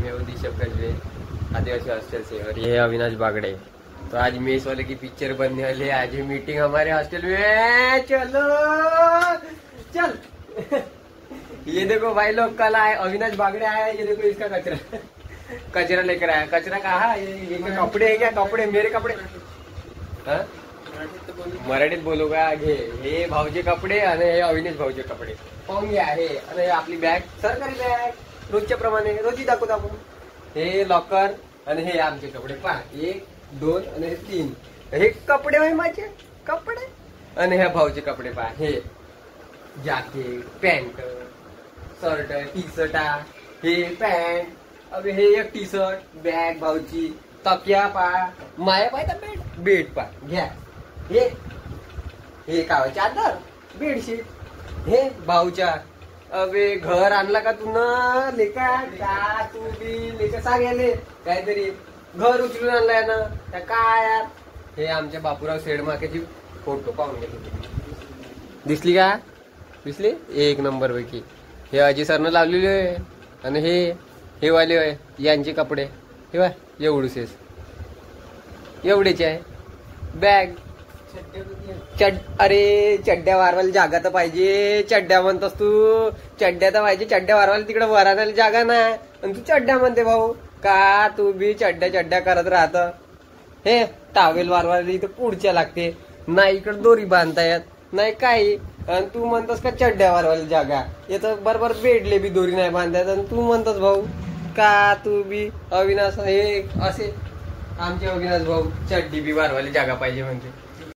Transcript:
मैं हूँ दिशब कजवे, आदिवासी हॉस्टल से, और ये है अविनाश बागड़े। तो आज मेस वाले की पिक्चर बनने वाली है, आज ये मीटिंग हमारे हॉस्टल में। चलो चल। ये देखो भाई लोग, कल आए, अविनाश बागड़े आया, ये देखो इसका कचरा कचरा लेकर आया। कचरा कहा? ये कपड़े है क्या? कपडे, मेरे कपडे। मराठीत बोलू का? घे, हे भाऊचे कपडे आणि हे अविनाश भाऊचे कपडे पाहून घ्या. हे आणि आपली बॅग, सरकारी बॅग रोजच्या प्रमाणे रोजी दाखवत आपण. हे लॉकर आणि हे आमचे कपडे पहा, 1 2 आणि हे 3. हे कपडे होय माझे कपडे. आणि ह्या भाऊचे कपडे पहा, हे jacket, pant, shirt, T shirt, हे पॅन्ट, अबे हे एक टी शर्ट, बॅग भाऊची, तकिया पा, माया पाहिजे बेड, बेड पा घ्या. हे काय चादर, बेडशीट, हे भाऊच्या. अबे घर आणला का तू ना लेका? का तू बी लेका सांगेले काहीतरी घर उचलून आणलाय ना त्या काय यार. हे आमच्या बापूराव शेडमाकेची फोटो पाहून घेतली, दिसली का? दिसली? एक नंबर पैकी. हे अजय सरनं लावलेले आहे. आणि हे वाले आहे यांचे कपडे, हे बघ एवढेच, एवढेचे आहे. बॅग, अरे चड्ड्या वारवायला जागा तर पाहिजे. चड्ड्या म्हणतोस तू? चड्ड्या तर पाहिजे. चड्ड्या वारवायला तिकडे वरायला जागा नाही, आणि तू चड्ड्या म्हणते भाऊ का? तू बी चड्ड्या करत राहत. हे टावेल वारवायला इथं पुढच्या लागते, नाही इकडे दोरी बांधता येत नाही काही, आणि तू म्हणतोस का चड्ड्या वारवायला जागा? येतं बरोबर बेडले बी दोरी नाही बांधता, आणि तू म्हणतोस भाऊ का? तू बी अविनाश हे असे आमचे अविनाश भाऊ चड्डी बी वारवायला जागा पाहिजे म्हणते.